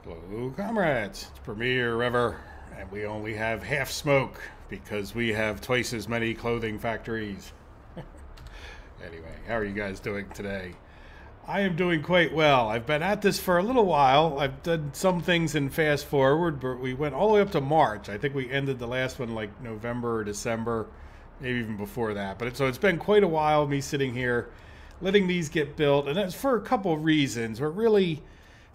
Hello, comrades. It's Premier River, and we only have half smoke because we have twice as many clothing factories. Anyway, how are you guys doing today? I am doing quite well. I've been at this for a little while. I've done some things in fast forward, but we went all the way up to March. I think we ended the last one like November or December, maybe even before that. So it's been quite a while me sitting here letting these get built, and that's for a couple of reasons. But really,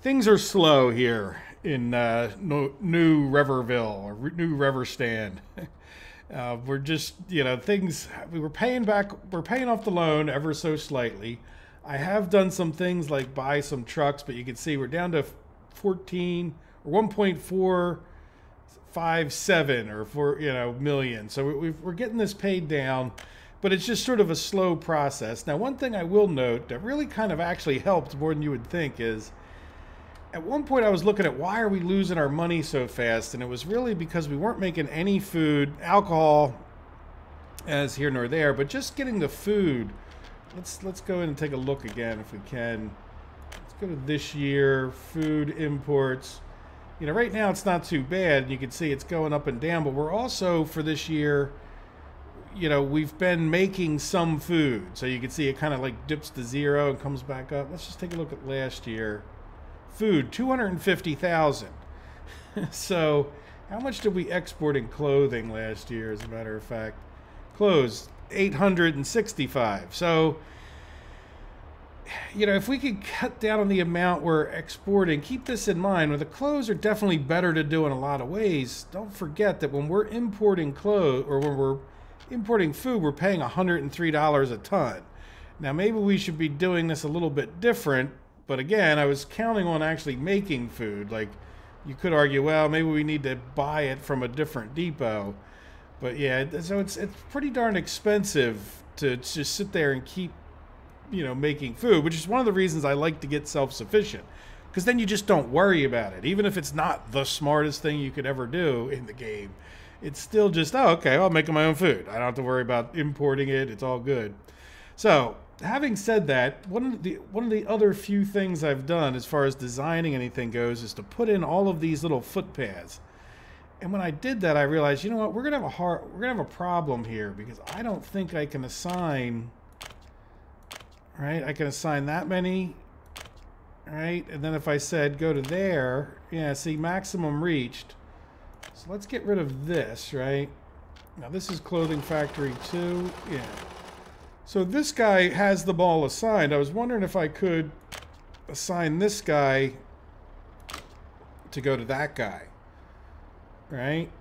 things are slow here in New Reverville or New Reverstan. We're just, things. We're paying off the loan ever so slightly. I have done some things like buy some trucks, but you can see we're down to 14 or 1.457 or million. So we're getting this paid down, but it's just sort of a slow process. Now, one thing I will note that really kind of actually helped more than you would think is at one point I was looking at why are we losing our money so fast, and it was really because we weren't making any food. Alcohol as here nor there, but just getting the food. Let's go in and take a look again if we can. Let's go to this year, food imports. Right now it's not too bad. You can see it's going up and down, but we're also for this year, we've been making some food. So you can see it kind of like dips to zero and comes back up. Let's just take a look at last year. Food, 250,000. So how much did we export in clothing last year, as a matter of fact? Clothes, 865. So, if we could cut down on the amount we're exporting, keep this in mind. Well, the clothes are definitely better to do in a lot of ways. Don't forget that when we're importing clothes or when we're importing food, we're paying $103 a ton. Now, maybe we should be doing this a little bit different. But again, I was counting on actually making food. Like, you could argue, well, maybe we need to buy it from a different depot. But yeah, so it's pretty darn expensive to just sit there and keep, making food, which is one of the reasons I like to get self-sufficient. Because then you just don't worry about it. Even if it's not the smartest thing you could ever do in the game, it's still just, oh, okay, I'll make my own food. I don't have to worry about importing it. It's all good. So, having said that, one of the other few things I've done as far as designing anything goes is to put in all of these little footpaths. And when I did that, I realized, you know what, we're gonna have a problem here because I don't think I can assign. Right, I can assign that many. Right, and then if I said go to there, yeah, see, maximum reached. So let's get rid of this. Right, now this is clothing factory 2. Yeah. So this guy has the ball assigned. I was wondering if I could assign this guy to go to that guy. Right?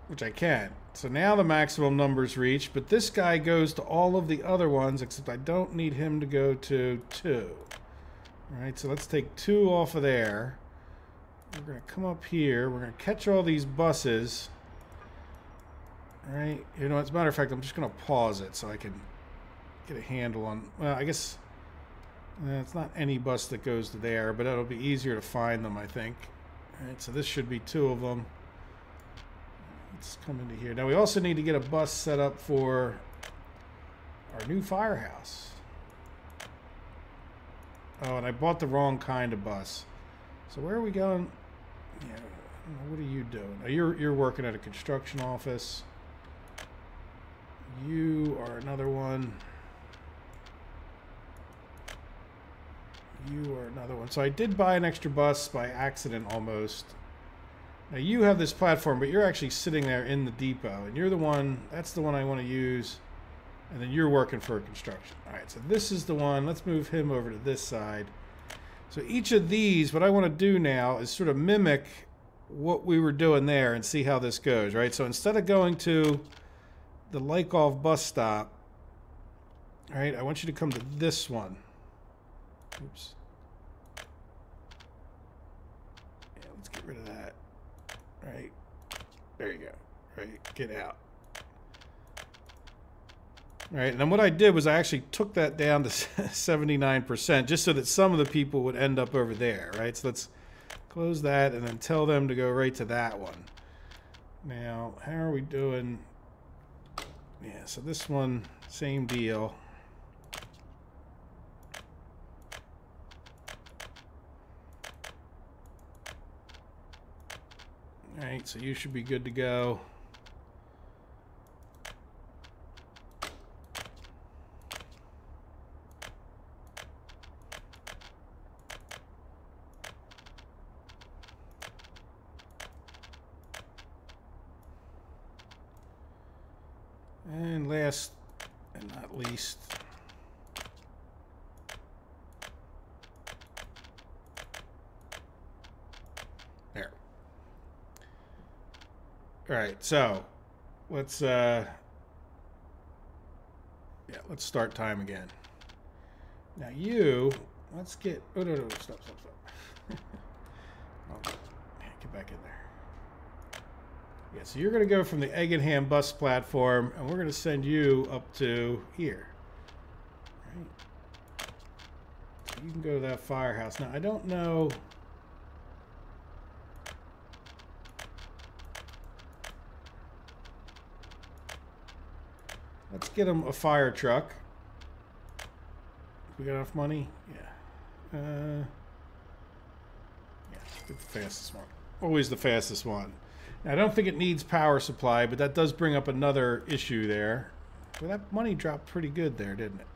Which I can. So now the maximum number's reached, but this guy goes to all of the other ones, except I don't need him to go to 2. Alright, so let's take 2 off of there. We're going to come up here. We're going to catch all these buses. Alright, as a matter of fact, I'm just going to pause it so I can get a handle on... Well, I guess it's not any bus that goes to there, but it'll be easier to find them, I think. Alright, so this should be 2 of them. Let's come into here. Now we also need to get a bus set up for our new firehouse. Oh, and I bought the wrong kind of bus. So where are we going? Yeah, I don't know, what are you doing? Oh, you're working at a construction office. You are another one. You are another one. So I did buy an extra bus by accident almost. Now you have this platform, but you're actually sitting there in the depot, and you're the one, that's the one I want to use, and then you're working for construction. Alright, so this is the one. Let's move him over to this side. So each of these, what I want to do now is sort of mimic what we were doing there and see how this goes, right? So instead of going to the Lykov bus stop, alright, I want you to come to this one. Oops. Yeah, let's get rid of that. Right, there you go. Right, get out. All right, and then what I did was I actually took that down to 79% just so that some of the people would end up over there, right? So let's close that and then tell them to go right to that one. Now, how are we doing? Yeah, so this one, same deal. Alright, so you should be good to go. And last and not least, there. All right, so let's let's start time again. Now let's get, oh no, stop. Oh, get back in there. Yeah, so you're going to go from the Egg and Ham bus platform, and we're going to send you up to here. Right. So you can go to that firehouse. Now, I don't know. Let's get them a fire truck. We got enough money? Yeah. Yeah, get the fastest one. Always the fastest one. Now, I don't think it needs power supply, but that does bring up another issue there. Well, that money dropped pretty good there, didn't it?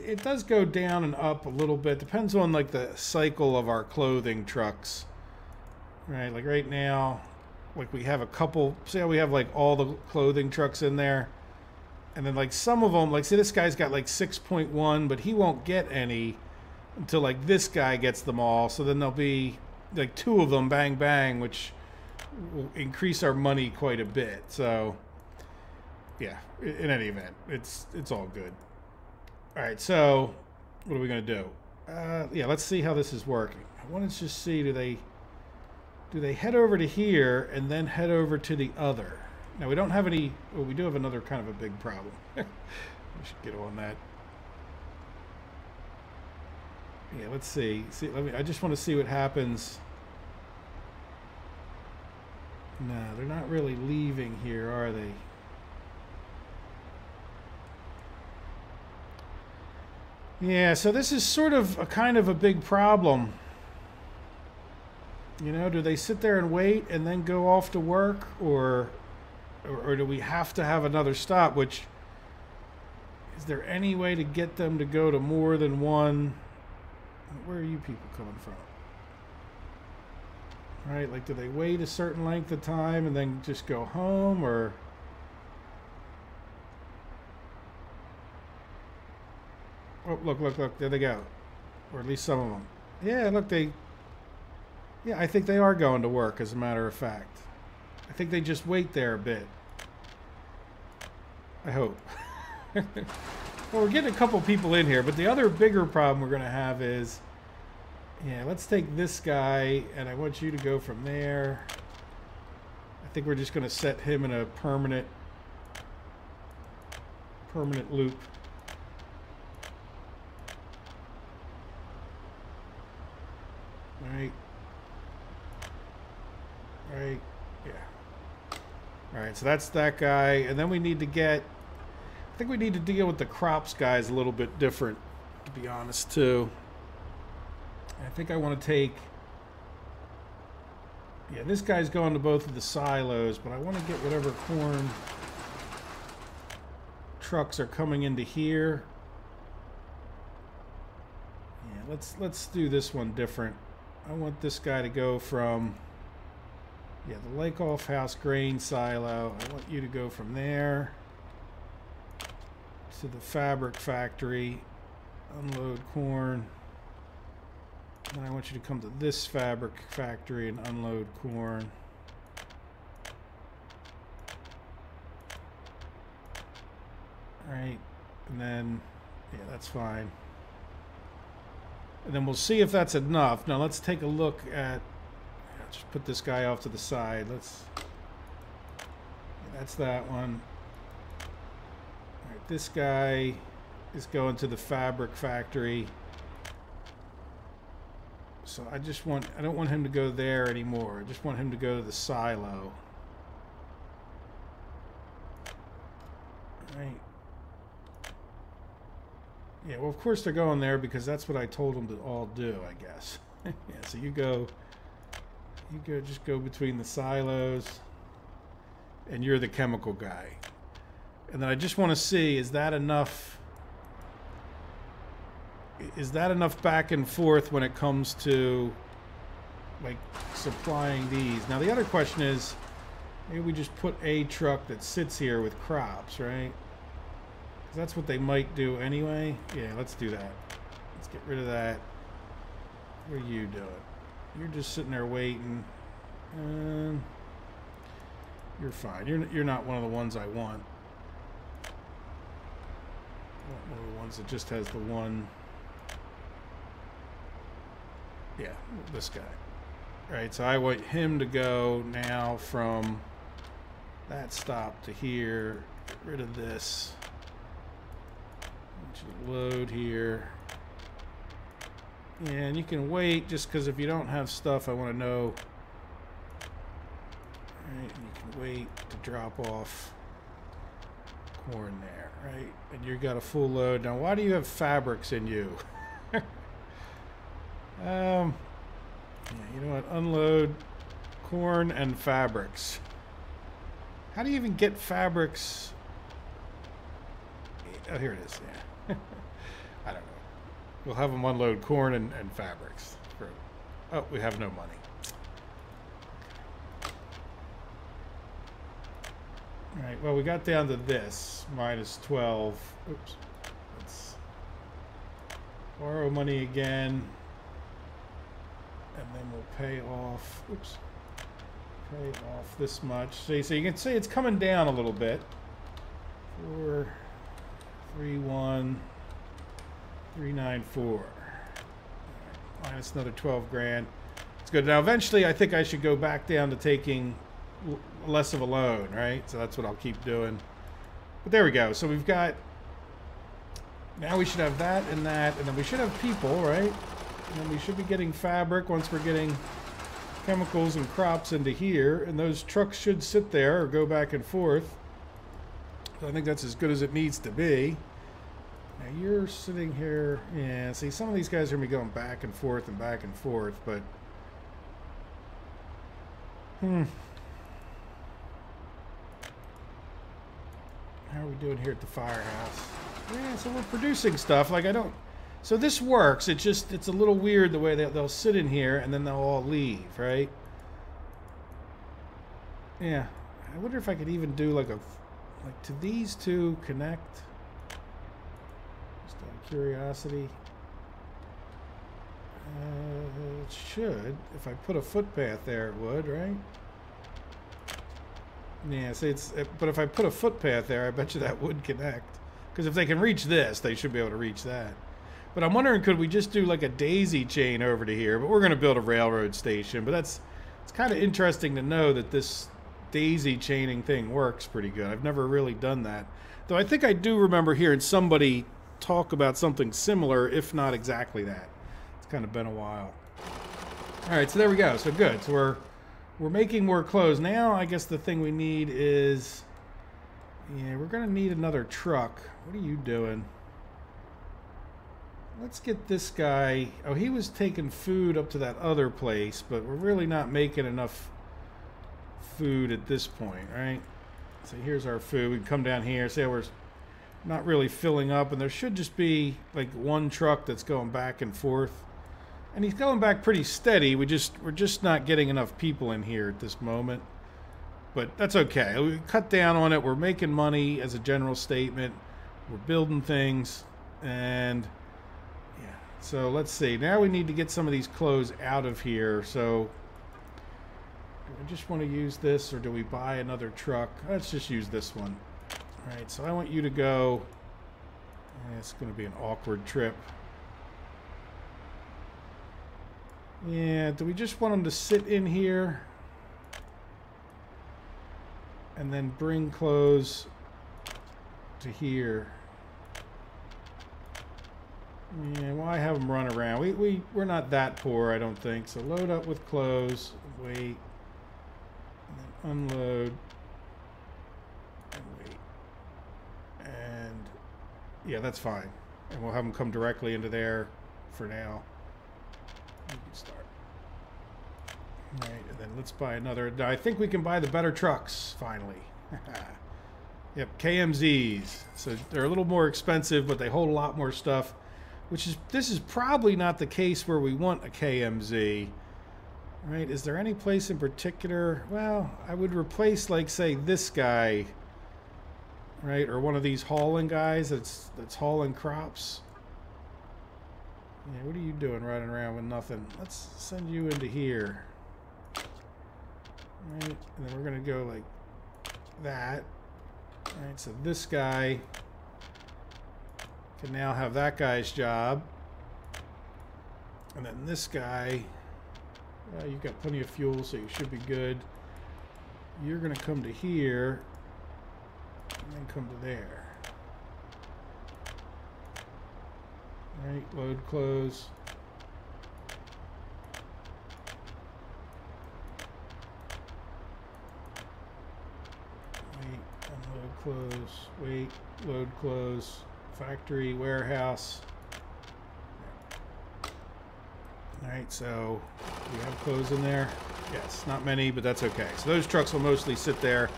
It does go down and up a little bit. Depends on, like, the cycle of our clothing trucks. Right, like right now, like we have a couple, see how we have, like, all the clothing trucks in there? And then, like, some of them, like, see, this guy's got, like, 6.1, but he won't get any until, like, this guy gets them all. So then there'll be, like, 2 of them, bang, bang, which will increase our money quite a bit. So yeah, in any event, it's all good. All right, so what are we gonna do? Yeah, let's see how this is working. I want to just see, do they head over to here and then head over to the other? Now we don't have any, well, we do have another kind of a big problem. We should get on that. Yeah, let's see. I just want to see what happens. No, they're not really leaving here, are they? Yeah, so this is sort of a kind of a big problem. You know, do they sit there and wait and then go off to work, or do we have to have another stop? Which, is there any way to get them to go to more than one? Where are you people coming from? Right, like, do they wait a certain length of time and then just go home, or? Oh, look, there they go. Or at least some of them. Yeah, look, yeah, I think they are going to work, as a matter of fact. I think they just wait there a bit. I hope. Well, we're getting a couple people in here, but the other bigger problem we're going to have is, yeah, let's take this guy, and I want you to go from there. I think we're just going to set him in a permanent loop. Right. Right. Yeah. All right, so that's that guy, and then we need to get, I think we need to deal with the crops guys a little bit different, to be honest, too. I think I want to take, yeah, this guy's going to both of the silos, but I want to get whatever corn trucks are coming into here. Yeah, let's do this one different. I want this guy to go from, yeah, the Lakeoff House grain silo. I want you to go from there to the fabric factory, unload corn. And I want you to come to this fabric factory and unload corn. All right, and then, yeah, that's fine. And then we'll see if that's enough. Now let's take a look at, just put this guy off to the side. That's that one. All right, this guy is going to the fabric factory. So I don't want him to go there anymore. I just want him to go to the silo. Right. Yeah, well, of course they're going there because that's what I told them to all do, I guess. Yeah, so you go You just go between the silos, and you're the chemical guy. And then I just want to see, is that enough? Is that enough back and forth when it comes to like supplying these? Now the other question is, maybe we just put a truck that sits here with crops, right? Because that's what they might do anyway. Yeah, let's do that. Let's get rid of that. What are you doing? You're just sitting there waiting. You're fine. You're not one of the ones I want. I want one of the ones that just has the one. Yeah, this guy. Right, so I want him to go now from that stop to here. Get rid of this. Load here. And you can wait, just because if you don't have stuff, I want to know. Right, and you can wait to drop off corn there, right? And you got a full load. Now, why do you have fabrics in you? Yeah, you know what? Unload corn and fabrics. How do you even get fabrics? Oh, here it is. Yeah. I don't know. We'll have them unload corn and fabrics. Oh, we have no money. All right, well, we got down to this, minus 12. Oops. Let's borrow money again. And then we'll pay off, oops, pay off this much. So you can see it's coming down a little bit. 4, 3, 1, 394. Minus another 12 grand. It's good. Now, eventually, I think I should go back down to taking less of a loan, right? So that's what I'll keep doing. But there we go. So we've got, now we should have that, and then we should have people, right? And then we should be getting fabric once we're getting chemicals and crops into here. And those trucks should sit there or go back and forth. So I think that's as good as it needs to be. Now you're sitting here. Yeah, see, some of these guys are going to be going back and forth, but... How are we doing here at the firehouse? Yeah, so we're producing stuff. Like, I don't... So this works. It's a little weird the way they'll sit in here and then they'll all leave, right? Yeah. I wonder if I could even do like to these two connect. Just out of curiosity. It should. If I put a footpath there, it would, right? Yeah, see, but if I put a footpath there, I bet you that would connect. Because if they can reach this, they should be able to reach that. But I'm wondering, could we just do like a daisy chain over to here? But we're going to build a railroad station. But it's kind of interesting to know that this daisy chaining thing works pretty good. I've never really done that. Though I think I do remember hearing somebody talk about something similar, if not exactly that. It's kind of been a while. All right, so there we go. So good. So we're making more clothes. Now I guess the thing we need is... Yeah, we're going to need another truck. What are you doing? Let's get this guy. Oh, he was taking food up to that other place, but we're really not making enough food at this point, right? So here's our food. We can come down here. See how we're not really filling up, and there should just be like one truck that's going back and forth. And he's going back pretty steady. We're just not getting enough people in here at this moment. But that's okay. We cut down on it. We're making money as a general statement. We're building things, and so let's see. Now we need to get some of these clothes out of here. So do we just want to use this, or do we buy another truck? Let's just use this one. All right, so I want you to go. It's going to be an awkward trip. Yeah, do we just want them to sit in here and then bring clothes to here? Yeah, why have them run around? We're not that poor, I don't think. So load up with clothes, wait, and then unload, and wait. And yeah, that's fine. And we'll have them come directly into there for now. You can start. All right, and then let's buy another. I think we can buy the better trucks, finally. Yep, KMZs. So they're a little more expensive, but they hold a lot more stuff. This is probably not the case where we want a KMZ. Right? Is there any place in particular? Well, I would replace, like, say, this guy, right, or one of these hauling guys that's hauling crops. Yeah, what are you doing riding around with nothing? Let's send you into here. Right, and then we're gonna go like that. Right, so this guy can now have that guy's job, and then this guy, you've got plenty of fuel, so you should be good. You're gonna come to here, and then come to there. Right, load, close. Wait, unload, close. Wait, load, close. Factory, warehouse. Alright, so we have clothes in there. Yes, not many, but that's okay. So those trucks will mostly sit there.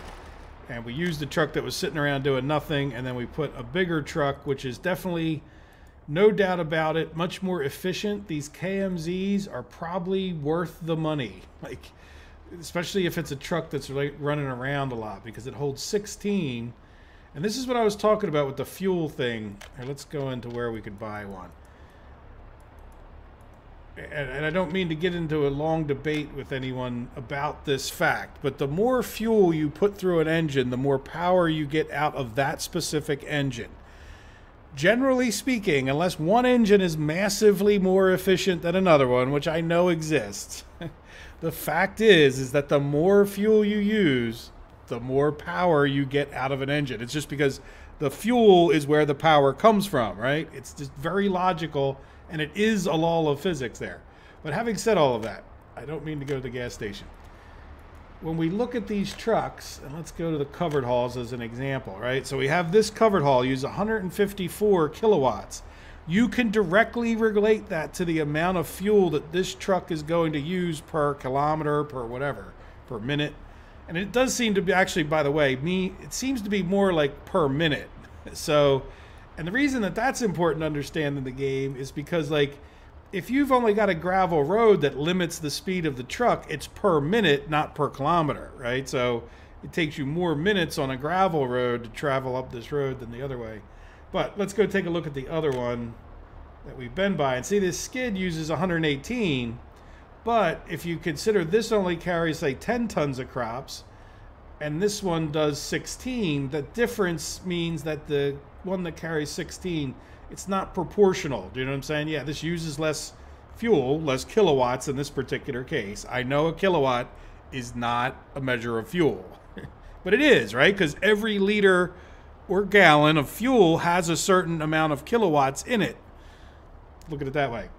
And we used the truck that was sitting around doing nothing, and then we put a bigger truck, which is definitely, no doubt about it, much more efficient. These KMZs are probably worth the money. Like, especially if it's a truck that's like running around a lot, because it holds 16. And this is what I was talking about with the fuel thing. Here, let's go into where we could buy one. And I don't mean to get into a long debate with anyone about this fact, but the more fuel you put through an engine, the more power you get out of that specific engine. Generally speaking, unless one engine is massively more efficient than another one, which I know exists, the fact is that the more fuel you use, the more power you get out of an engine. It's just because the fuel is where the power comes from, right? It's just very logical. And it is a law of physics there. But having said all of that, I don't mean to go to the gas station. When we look at these trucks, and let's go to the covered hauls as an example, right? So we have this covered haul use 154 kilowatts. You can directly relate that to the amount of fuel that this truck is going to use per kilometer, per whatever, per minute. And it does seem to be, actually, by the way, it seems to be more like per minute. So... And the reason that that's important to understand in the game is because, like, if you've only got a gravel road that limits the speed of the truck, it's per minute, not per kilometer, right? So it takes you more minutes on a gravel road to travel up this road than the other way. But let's go take a look at the other one that we've been by. And see, this skid uses 118, but if you consider this only carries, say, 10 tons of crops, and this one does 16, the difference means that the one that carries 16, it's not proportional. Do you know what I'm saying? Yeah, this uses less fuel, less kilowatts in this particular case. I know a kilowatt is not a measure of fuel, but it is, right? Because every liter or gallon of fuel has a certain amount of kilowatts in it. Look at it that way.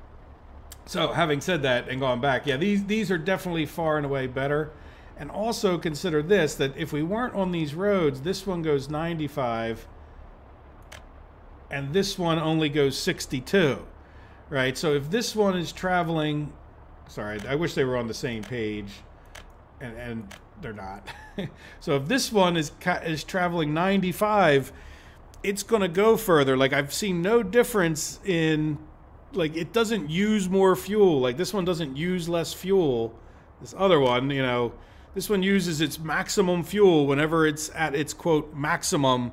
So having said that and gone back, yeah, these are definitely far and away better. And also consider this, that if we weren't on these roads, this one goes 95 and this one only goes 62, right? So if this one is traveling, sorry, I wish they were on the same page, and they're not. So if this one is traveling 95, it's going to go further. Like, I've seen no difference in, like, it doesn't use more fuel. Like, this one doesn't use less fuel. This other one, you know, this one uses its maximum fuel whenever it's at its, quote, maximum,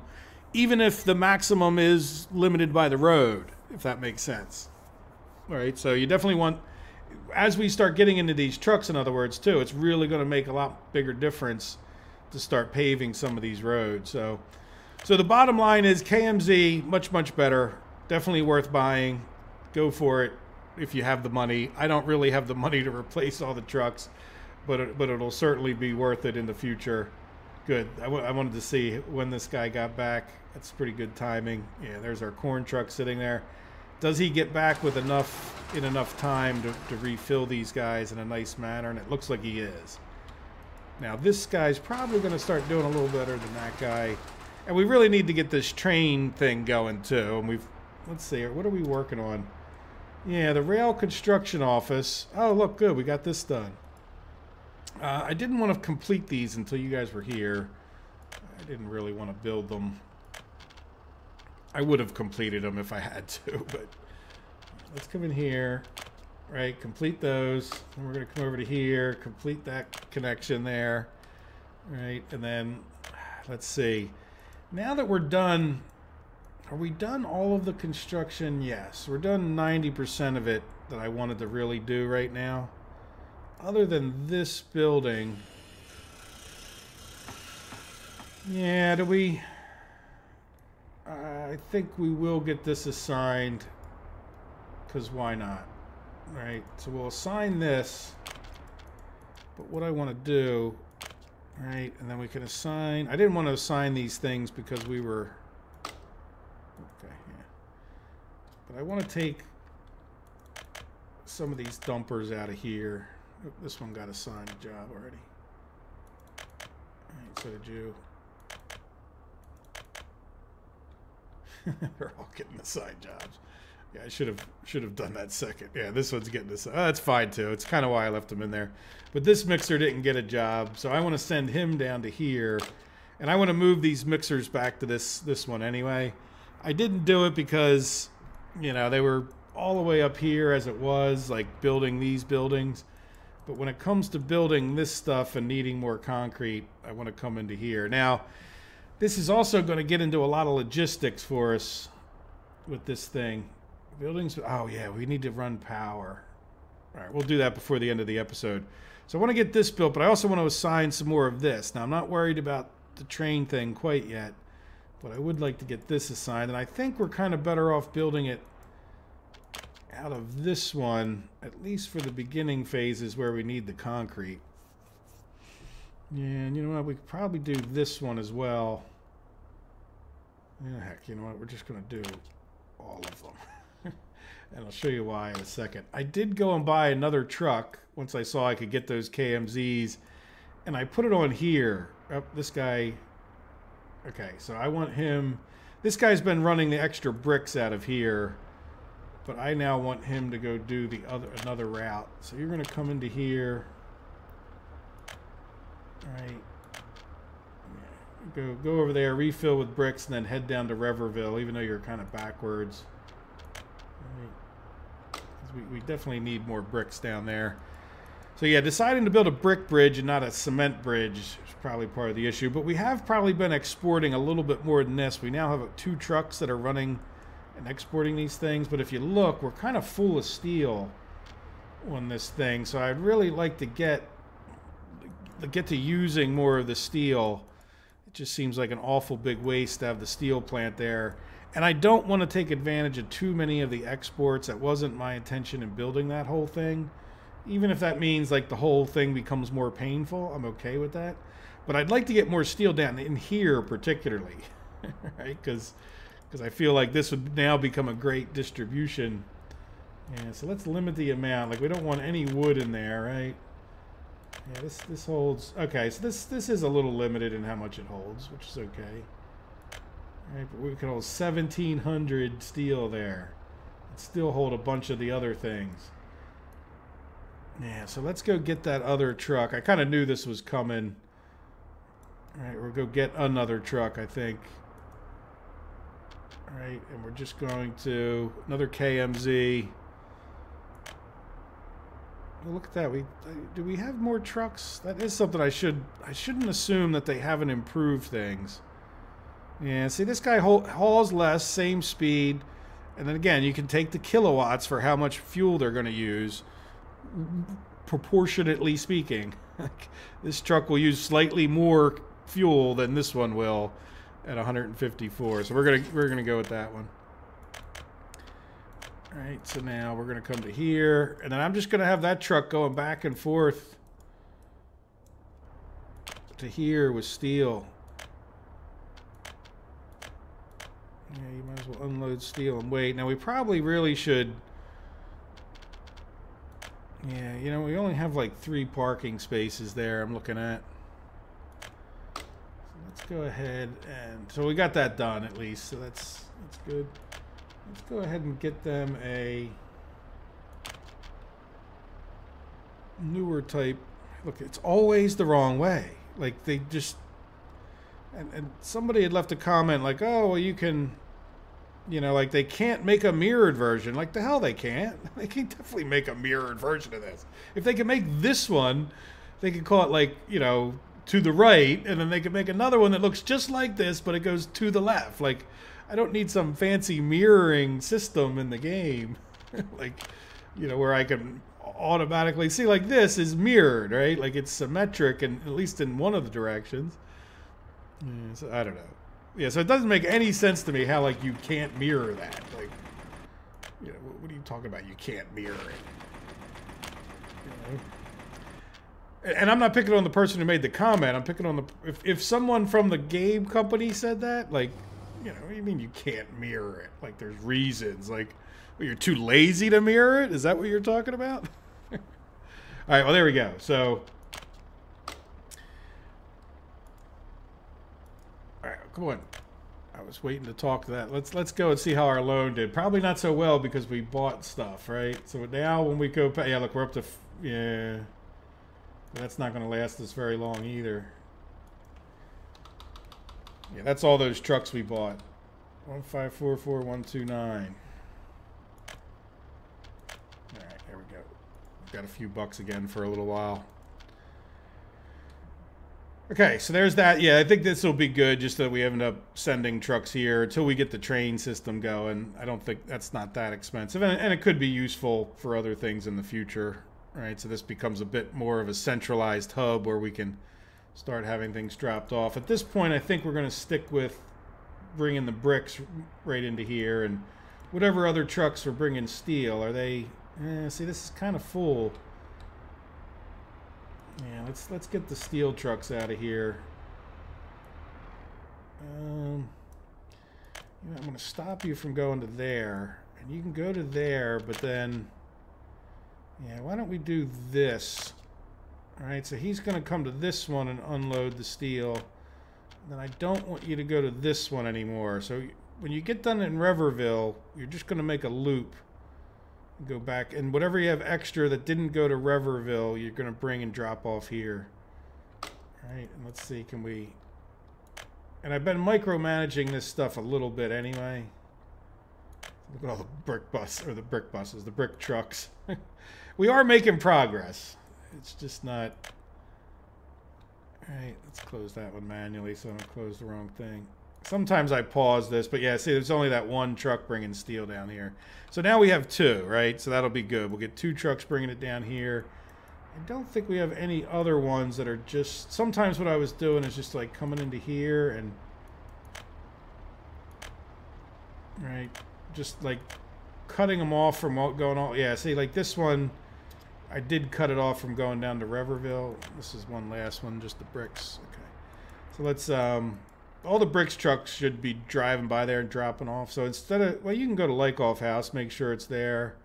even if the maximum is limited by the road, if that makes sense. All right, so you definitely want, as we start getting into these trucks, in other words, too, it's really going to make a lot bigger difference to start paving some of these roads. So the bottom line is KMZ, much, much better. Definitely worth buying. Go for it if you have the money. I don't really have the money to replace all the trucks, but it'll certainly be worth it in the future. Good. I wanted to see when this guy got back. That's pretty good timing. Yeah, there's our corn truck sitting there. Does he get back with enough time to refill these guys in a nice manner? And it looks like he is. Now this guy's probably going to start doing a little better than that guy. And we really need to get this train thing going too. And let's see, what are we working on? Yeah, the rail construction office. Oh, look, good. We got this done. I didn't want to complete these until you guys were here. I didn't really want to build them. I would have completed them if I had to, but let's come in here, right? Complete those. And we're going to come over to here, complete that connection there, right? And then let's see. Now that we're done, are we done all of the construction? Yes, we're done 90% of it that I wanted to really do right now. Other than this building. Yeah, do we... I think we will get this assigned, because why not? Right, so we'll assign this, but what I want to do, right, and then we can assign... I didn't want to assign these things because we were... Okay, yeah. But I want to take some of these dumpers out of here. Oh, this one got assigned a job already. Alright, so did you. They're all getting assigned jobs. Yeah, I should have done that second. Yeah, this one's getting assigned. Oh, that's fine too. It's kind of why I left him in there. But this mixer didn't get a job, so I want to send him down to here, and I want to move these mixers back to this one anyway. I didn't do it because, you know, they were all the way up here as it was, like building these buildings. But when it comes to building this stuff and needing more concrete, I want to come into here. Now, this is also going to get into a lot of logistics for us with this thing. Buildings, oh yeah, we need to run power. All right, we'll do that before the end of the episode. So I want to get this built, but I also want to assign some more of this. Now, I'm not worried about the train thing quite yet, but I would like to get this assigned. And I think we're kind of better off building it out of this one, at least for the beginning phases where we need the concrete. Yeah, and you know what? We could probably do this one as well. Yeah, heck, you know what? We're just going to do all of them. And I'll show you why in a second. I did go and buy another truck once I saw I could get those KMZs, and I put it on here. Oh, this guy... Okay, so I want him... This guy's been running the extra bricks out of here, but I now want him to go do the another route. So you're going to come into here. All right. Yeah. Go over there, refill with bricks, and then head down to Reverville, even though you're kind of backwards. All right. 'Cause we definitely need more bricks down there. So yeah, deciding to build a brick bridge and not a cement bridge is probably part of the issue. But we have probably been exporting a little bit more than this. We now have 2 trucks that are running and exporting these things, but if you look, we're kind of full of steel on this thing, so I'd really like to get to using more of the steel. It just seems like an awful big waste to have the steel plant there, and I don't want to take advantage of too many of the exports. That wasn't my intention in building that whole thing. Even if that means like the whole thing becomes more painful, I'm okay with that. But I'd like to get more steel down in here particularly, right? Because I feel like this would now become a great distribution. Yeah, so let's limit the amount. Like, we don't want any wood in there, right? Yeah, this holds... Okay, so this is a little limited in how much it holds, which is okay. All right, but we can hold 1,700 steel there. And still hold a bunch of the other things. Yeah, so let's go get that other truck. I kind of knew this was coming. All right, we'll go get another truck, I think. All right, and we're just going to another KMZ. Oh, look at that. Do we have more trucks? That is something I shouldn't assume that they haven't improved things. Yeah, see, this guy hauls less, same speed, and then again, you can take the kilowatts for how much fuel they're going to use, proportionately speaking. This truck will use slightly more fuel than this one will. At 154, so we're gonna go with that one. All right, so now we're gonna come to here, and then I'm just gonna have that truck going back and forth to here with steel. Yeah, you might as well unload steel and wait. Now we probably really should. Yeah, you know, we only have like 3 parking spaces there. I'm looking at. Let's go ahead and... So we got that done at least, so that's good. Let's go ahead and get them a newer type. Look, it's always the wrong way. Like, they just... And somebody had left a comment like, oh, well, you can... You know, like, they can't make a mirrored version. Like, the hell they can't. They can definitely make a mirrored version of this. If they can make this one, they could call it, like, you know, to the right, and then they could make another one that looks just like this, but it goes to the left. Like, I don't need some fancy mirroring system in the game. Like, you know, where I can automatically see, like, this is mirrored, right? Like, it's symmetric, and at least in one of the directions. Yeah, so I don't know. Yeah, so it doesn't make any sense to me how, like, you can't mirror that. Like, you know, what are you talking about? You can't mirror it. You know? And I'm not picking on the person who made the comment. I'm picking on the... If someone from the game company said that, like, you know, what do you mean you can't mirror it? Like, there's reasons. Like, well, you're too lazy to mirror it? Is that what you're talking about? All right, well, there we go. So... Come on. I was waiting to talk to that. Let's go and see how our loan did. Probably not so well because we bought stuff, right? So now when we go pay, yeah, look, we're up to, yeah. That's not going to last us very long either. Yeah, that's all those trucks we bought. 1544129. All right, there we go. Got a few bucks again for a little while. Okay, so there's that. Yeah, I think this will be good, just that we end up sending trucks here until we get the train system going. I don't think that's not that expensive. And it could be useful for other things in the future, right? So this becomes a bit more of a centralized hub where we can start having things dropped off. At this point, I think we're going to stick with bringing the bricks right into here. And whatever other trucks are bringing steel, are they... see, this is kind of full. Yeah, let's get the steel trucks out of here. You know, I'm going to stop you from going to there, and you can go to there, but then, yeah, why don't we do this? All right, so he's going to come to this one and unload the steel. And then I don't want you to go to this one anymore. So when you get done in Reverville, you're just going to make a loop. Go back, and whatever you have extra that didn't go to Reverville, you're going to bring and drop off here. All right, and let's see, can we... And I've been micromanaging this stuff a little bit anyway. Look at all the brick buses, the brick trucks. We are making progress. It's just not... All right, let's close that one manually so I don't close the wrong thing. Sometimes I pause this, but yeah, see, there's only that one truck bringing steel down here. So now we have two, right? So that'll be good. We'll get two trucks bringing it down here. I don't think we have any other ones that are just... Sometimes what I was doing is just like coming into here and... Right? Just like cutting them off from going on. Yeah, see, like this one, I did cut it off from going down to Reverville. This is one last one, just the bricks. Okay. So let's... all the bricks trucks should be driving by there and dropping off. So instead of... Well, you can go to Lykoff House, make sure it's there.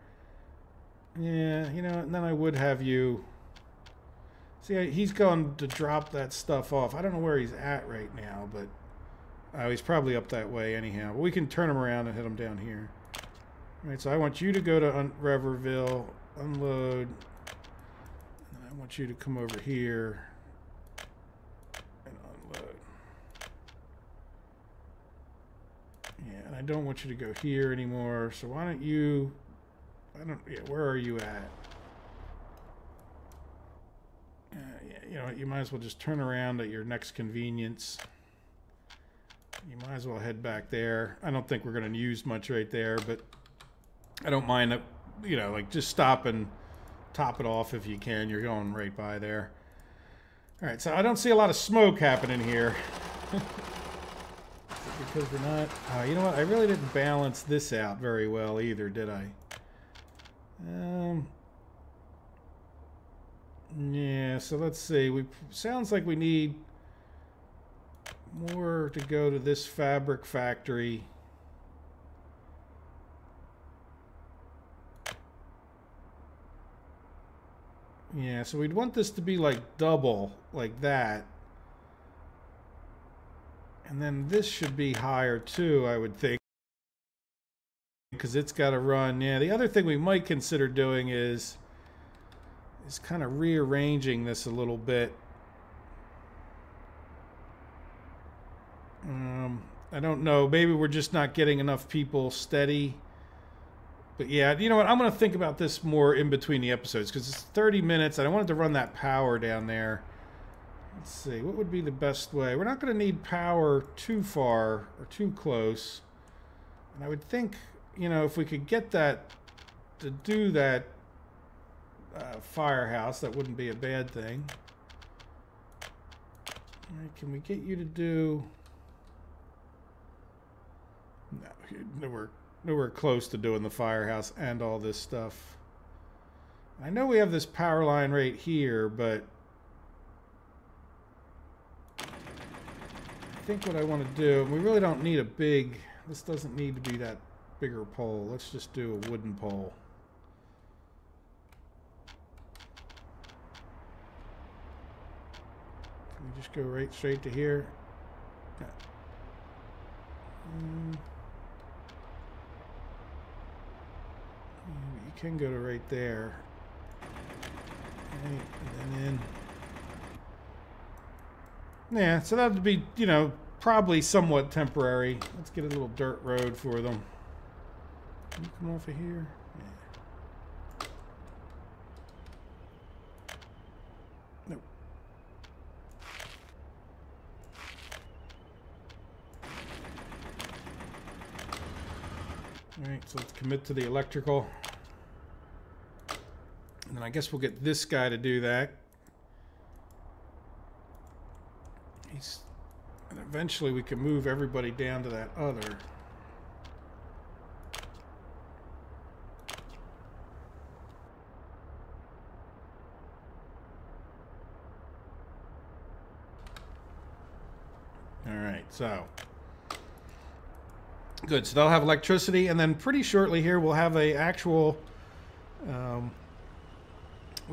Yeah, you know, and then I would have you... See, he's going to drop that stuff off. I don't know where he's at right now, but... he's probably up that way anyhow. But we can turn him around and hit him down here. All right, so I want you to go to Reverville, unload. And I want you to come over here and unload. Yeah, and I don't want you to go here anymore. So why don't you... Yeah, where are you at? Yeah, you know, you might as well just turn around at your next convenience. You might as well head back there. I don't think we're going to use much right there, but I don't mind, you know, like just stop and top it off if you can. You're going right by there. All right, so I don't see a lot of smoke happening here. Because we're not... you know what? I really didn't balance this out very well either, did I? Yeah, so let's see. Sounds like we need more to go to this fabric factory. Yeah, so we'd want this to be like double, like that. And then this should be higher too, I would think. Because it's got to run. Yeah, the other thing we might consider doing is... is kind of rearranging this a little bit. I don't know. Maybe we're just not getting enough people steady. But yeah, you know what? I'm going to think about this more in between the episodes because it's 30 minutes. And I wanted to run that power down there. Let's see. What would be the best way? We're not going to need power too far or too close. And I would think, you know, if we could get that to do that firehouse, that wouldn't be a bad thing. All right, can we get you to do... No, nowhere close to doing the firehouse and all this stuff. I know we have this power line right here, but I think what I want to do, we really don't need a big, this doesn't need to be that bigger pole. Let's just do a wooden pole. Can we just go right straight to here? Yeah. You can go to right there. Right, and then in. Yeah, so that would be, you know, probably somewhat temporary. Let's get a little dirt road for them. Can you come off of here? Yeah. Nope. Alright, so let's commit to the electrical. And then I guess we'll get this guy to do that. And eventually we can move everybody down to that other. Alright, so. Good, so they'll have electricity, and then pretty shortly here we'll have a actual, what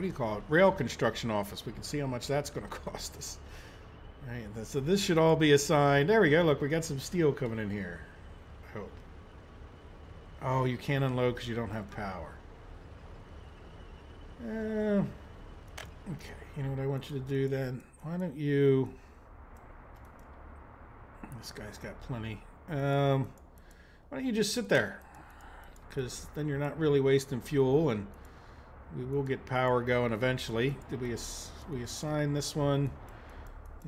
do you call it, rail construction office. We can see how much that's going to cost us. All right, so this should all be assigned. There we go, look, we got some steel coming in here. I hope. Oh, you can't unload because you don't have power. Okay, you know what I want you to do then? Why don't you... This guy's got plenty. Why don't you just sit there? Because then you're not really wasting fuel, and we will get power going eventually. Did we assign this one?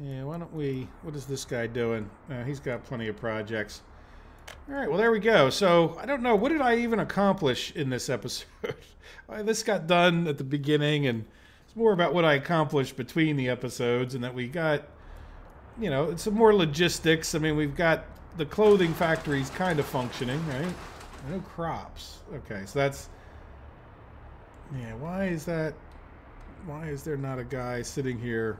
Yeah, why don't we... What is this guy doing? He's got plenty of projects. All right, well, there we go. So, I don't know. What did I even accomplish in this episode? This got done at the beginning, and it's more about what I accomplished between the episodes, and that we got, you know, it's some more logistics. I mean, we've got the clothing factories kind of functioning, right? No crops. Okay, so that's... Yeah, why is that... Why is there not a guy sitting here?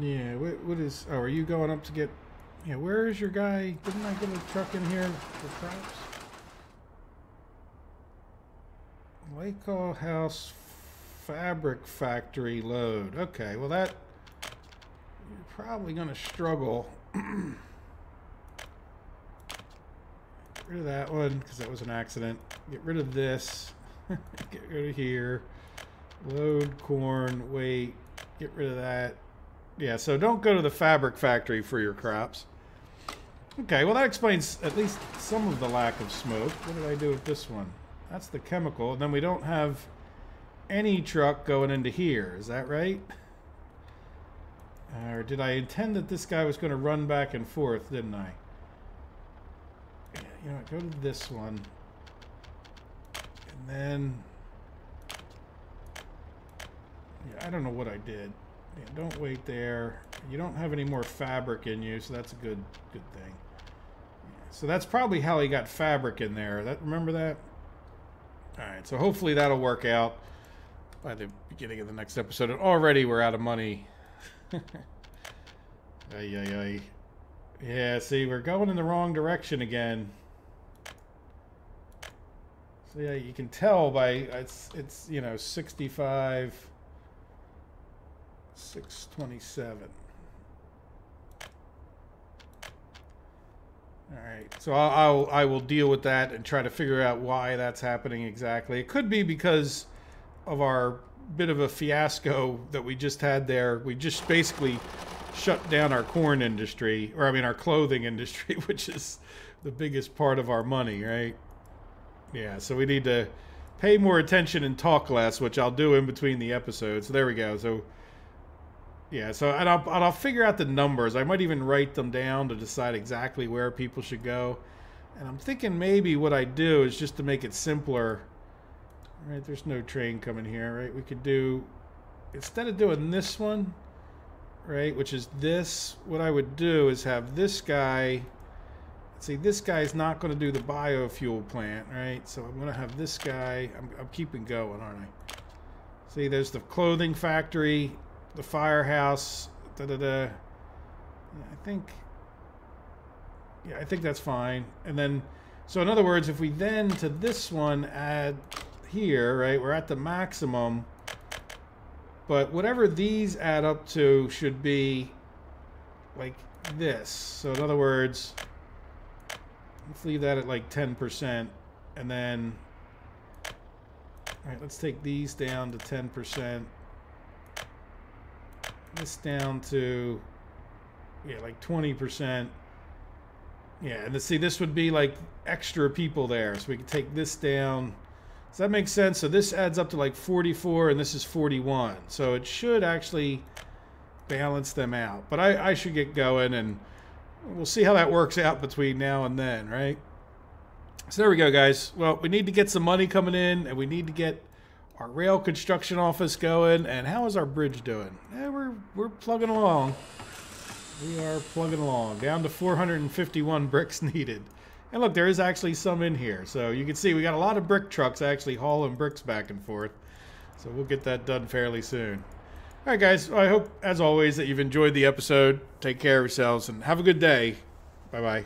Yeah, what is... Oh, are you going up to get... Yeah, where is your guy? Didn't I get a truck in here for crops? Lakehall House Fabric Factory load. Okay, well that... You're probably going to struggle. Get rid of that one, because that was an accident. Get rid of this. Get rid of here. Load corn, wait. Get rid of that. Yeah, so don't go to the fabric factory for your crops. Okay, well that explains at least some of the lack of smoke. What did I do with this one? That's the chemical. And then we don't have any truck going into here. Is that right? Or did I intend that this guy was going to run back and forth, didn't I? Yeah, you know what, go to this one. And then... Yeah, I don't know what I did. Yeah, don't wait there. You don't have any more fabric in you, so that's a good thing. Yeah, so that's probably how he got fabric in there. Remember that? Alright, so hopefully that'll work out by the beginning of the next episode. And already we're out of money. Ay, ay, ay. Yeah, see, we're going in the wrong direction again. So yeah, you can tell by it's you know, 65, 627. All right, so I will deal with that and try to figure out why that's happening exactly. It could be because of our bit of a fiasco that we just had there. We just basically shut down our corn industry, or I mean our clothing industry, which is the biggest part of our money, right? Yeah, so we need to pay more attention and talk less, which I'll do in between the episodes. So there we go. So yeah, so and I'll figure out the numbers. I might even write them down to decide exactly where people should go. And I'm thinking maybe what I do is just to make it simpler. Right, there's no train coming here, right? We could do, instead of doing this one, right, which is this, what I would do is have this guy. See, this guy's not going to do the biofuel plant, right? So I'm going to have this guy. I'm keeping going, aren't I? See, there's the clothing factory, the firehouse, da-da-da. Yeah, I think that's fine. And then, so in other words, if we then to this one add here, right, we're at the maximum. But whatever these add up to should be like this. So in other words, let's leave that at like 10%, and then, all right, let's take these down to 10%. This down to, yeah, like 20%. Yeah, and see, this would be like extra people there, so we can take this down. Does that make sense? So this adds up to like 44, and this is 41. So it should actually balance them out. But I should get going, and we'll see how that works out between now and then, right? So there we go, guys. Well, we need to get some money coming in, and we need to get our rail construction office going. And how is our bridge doing? Yeah, we're plugging along. We are plugging along. Down to 451 bricks needed. And look, there is actually some in here. So you can see we got a lot of brick trucks actually hauling bricks back and forth. So we'll get that done fairly soon. All right, guys. Well, I hope, as always, that you've enjoyed the episode. Take care of yourselves and have a good day. Bye-bye.